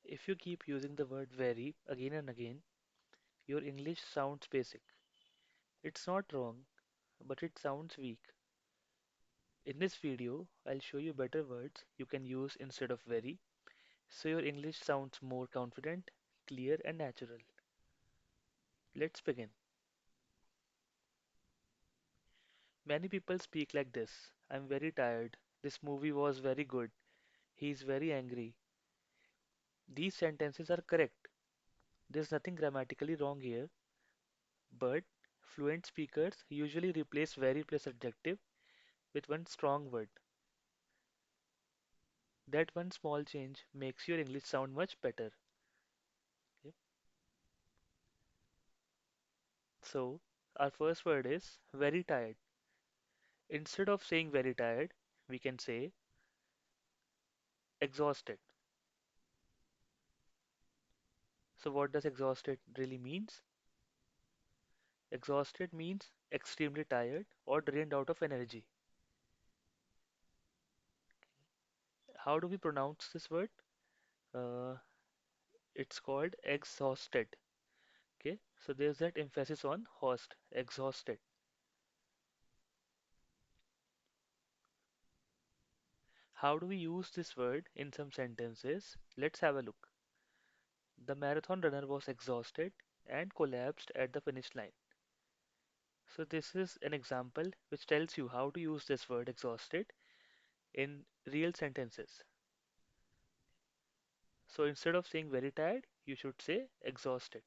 If you keep using the word very again and again, your English sounds basic. It's not wrong, but it sounds weak. In this video, I'll show you better words you can use instead of very, so your English sounds more confident, clear, and natural. Let's begin. Many people speak like this: I'm very tired. This movie was very good. He is very angry. These sentences are correct. There's nothing grammatically wrong here, but fluent speakers usually replace very plus adjective with one strong word. That one small change makes your English sound much better. Okay? So, our first word is very tired. Instead of saying very tired, we can say exhausted. So, what does exhausted really means? Exhausted means extremely tired or drained out of energy. How do we pronounce this word? Uh, it's called exhausted. Okay, so there's that emphasis on host, exhausted. How do we use this word in some sentences? Let's have a look. The marathon runner was exhausted and collapsed at the finish line. So this is an example which tells you how to use this word exhausted in real sentences. So instead of saying very tired, you should say exhausted.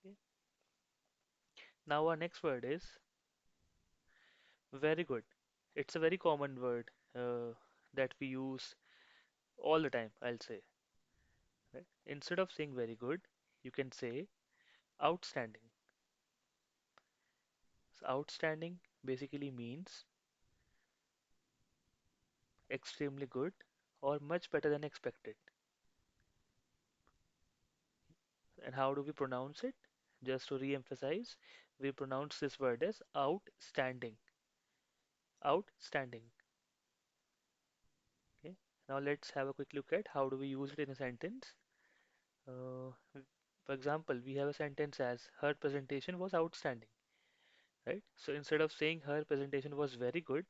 Okay. Now our next word is very good. It's a very common word that we use all the time, I'll say. Right? Instead of saying very good, you can say outstanding. So outstanding basically means extremely good or much better than expected. And how do we pronounce it? Just to re-emphasize, we pronounce this word as outstanding. Outstanding. Okay. Now let's have a quick look at how do we use it in a sentence. Uh, for example, we have a sentence as her presentation was outstanding, right? So instead of saying her presentation was very good,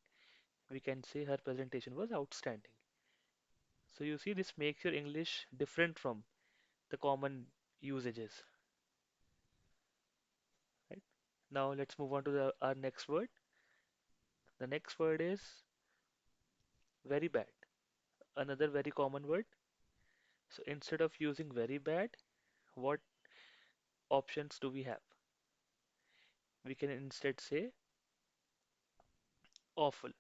we can say her presentation was outstanding. So you see, this makes your English different from the common usages, right? Now let's move on to our next word. The next word is very bad. Another very common word. So instead of using very bad, what options do we have? We can instead say awful.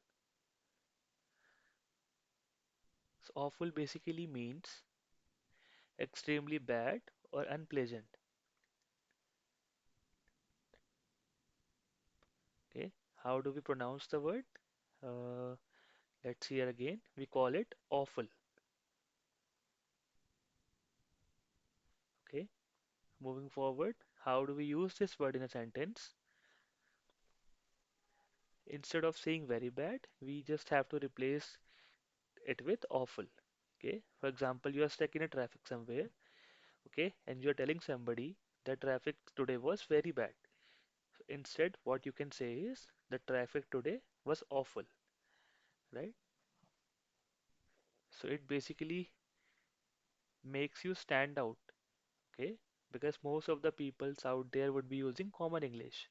So awful basically means extremely bad or unpleasant. Okay, how do we pronounce the word? Uh, let's hear again. We call it awful. Okay, moving forward, how do we use this word in a sentence? Instead of saying very bad, we just have to replace it with awful. Okay, for example, you are stuck in a traffic somewhere, okay, and you are telling somebody that traffic today was very bad. So instead, what you can say is the traffic today was awful, right? So it basically makes you stand out, okay? Because most of the peoples out there would be using common English,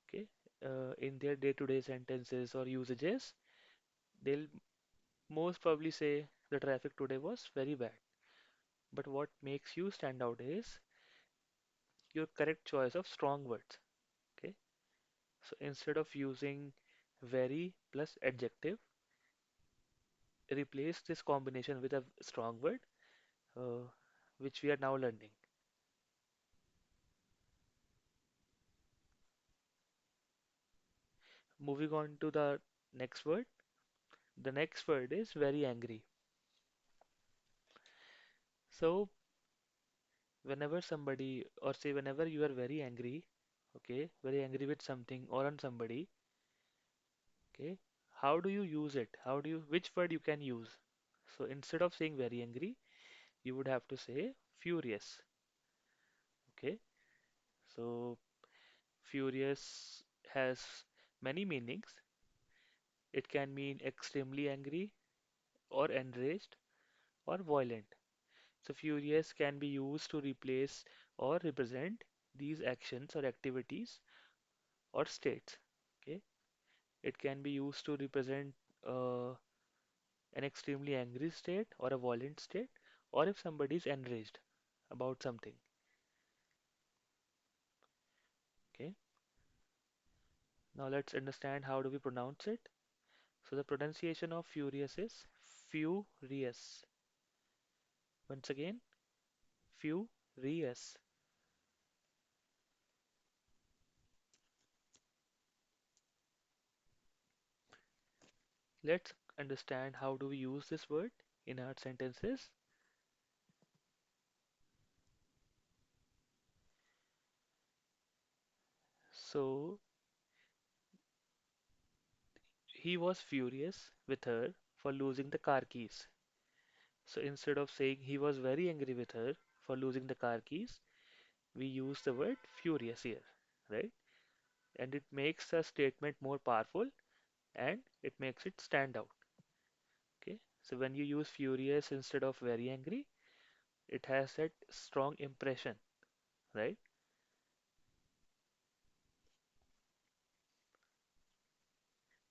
okay? In their day-to-day sentences or usages, they'll most probably say the traffic today was very bad. But what makes you stand out is your correct choice of strong words, okay? So instead of using very plus adjective, replace this combination with a strong word, uh, which we are now learning. Moving on to the next word. The next word is very angry. So whenever somebody, or say whenever you are very angry, okay, very angry with something or on somebody, okay, how do you use it? How do you, which word you can use? So instead of saying very angry, you would have to say furious. Okay, so furious has many meanings. It can mean extremely angry or enraged or violent. So furious can be used to replace or represent these actions or activities or states. Okay, it can be used to represent uh, an extremely angry state or a violent state, or if somebody is enraged about something. Okay, now let's understand how do we pronounce it. So the pronunciation of furious is furious. Once again, furious. Let's understand how do we use this word in our sentences. So he was furious with her for losing the car keys. So instead of saying he was very angry with her for losing the car keys, we use the word furious here, right? And it makes the statement more powerful and it makes it stand out. Okay, so when you use furious instead of very angry, it has that strong impression, right?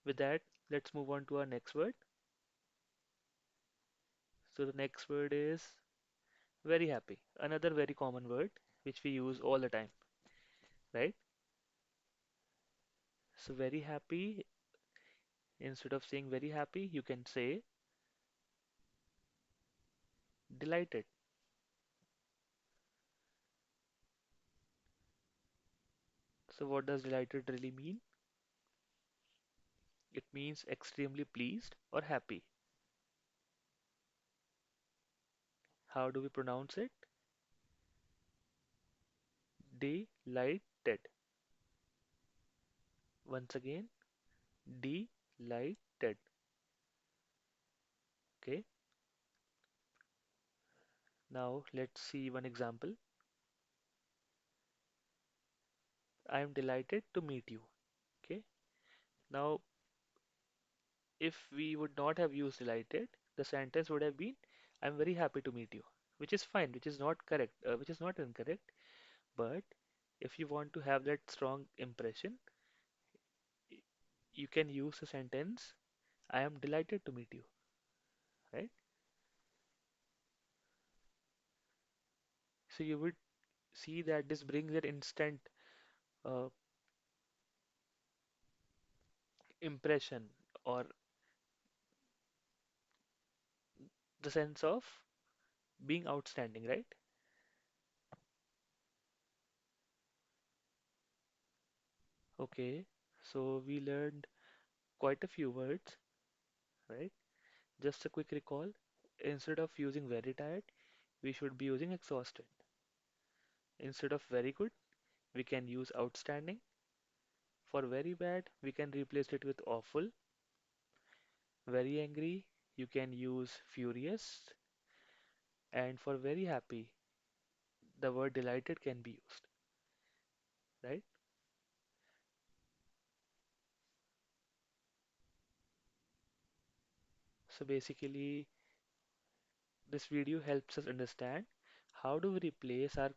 With that, let's move on to our next word. So the next word is very happy, another very common word which we use all the time, right? So very happy, instead of saying very happy, you can say delighted. So what does delighted really mean? It means extremely pleased or happy. How do we pronounce it? Delighted. Once again, delighted. Okay, now let's see one example. I am delighted to meet you. Okay, now if we would not have used delighted, the sentence would have been I'm very happy to meet you, which is fine, which is not correct, which is not incorrect. But if you want to have that strong impression, y- you can use the sentence I am delighted to meet you, right? So you would see that this brings an instant uh, impression or the sense of being outstanding, right? Okay, so we learned quite a few words, right? Just a quick recall. Instead of using very tired, we should be using exhausted. Instead of very good, we can use outstanding. For very bad, we can replace it with awful. Very angry, you can use furious. And for very happy, the word delighted can be used, right? So basically, this video helps us understand how do we replace our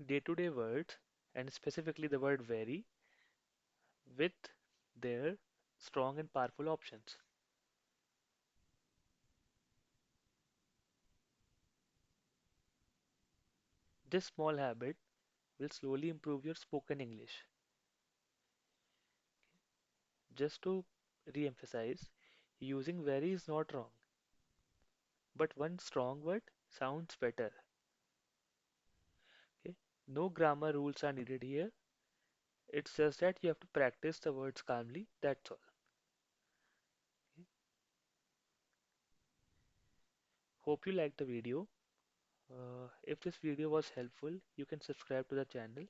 day-to-day words and specifically the word very with their strong and powerful options. This small habit will slowly improve your spoken English. Just to re-emphasize, using very is not wrong, but one strong word sounds better. Okay? No grammar rules are needed here. It's just that you have to practice the words calmly. That's all. Okay? Hope you liked the video. If this video was helpful, you can subscribe to the channel.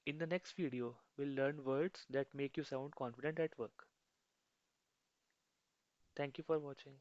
In the next video, we'll learn words that make you sound confident at work. Thank you for watching.